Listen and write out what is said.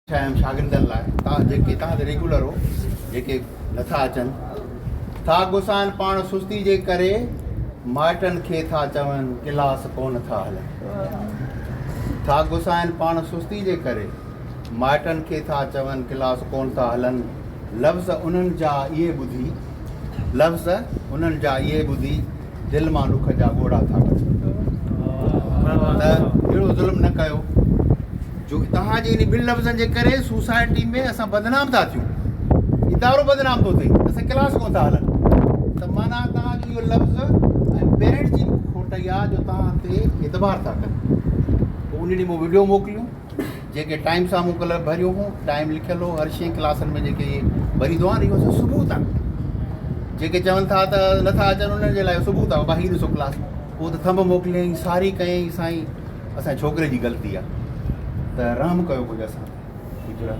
शागिर्दनि लाइ जेके तव्हां रेगुलर हो जेके नथा अचनि था गुसाइनि पाण सुस्ती जे करे माइटनि खे था चवनि क्लास कोन था हलनि था गुसाइनि पाण सुस्ती जे करे माइटनि खे था चवनि क्लास कोन था हलनि लफ़्ज़ उन्हनि जा इहे ॿुधी दिलि मां ॾुख जा ॻोढ़ा था कढनि त अहिड़ो ज़ुल्म न कयो जो तव्हांजे इन ॿिनि लफ़्ज़नि जे करे सोसाइटी में असां बदनाम था थियूं इदारो बदनाम थो थिए असां क्लास कोन था हलनि त माना तव्हांजो इहो लफ़्ज़ ऐं पेरेंट्स जी खोट इहा जो तव्हां ते एतबार था कनि पोइ उन ॾींहुं मूं वीडियो मोकिलियूं जेके टाइम सां मूं कल्ह भरियो हो टाइम लिखियल हो हर शइ क्लासनि में जेके भरींदो आहे न इहो सबूत आहे जेके चवनि था त नथा अचनि उन्हनि जे लाइ सबूत आहे भाई ॾिसो क्लास पोइ त थंब मोकिलियईं सारी कयईं साईं असांजे छोकिरे जी ग़लती आहे त रहम कयो कुझु असां गुजरात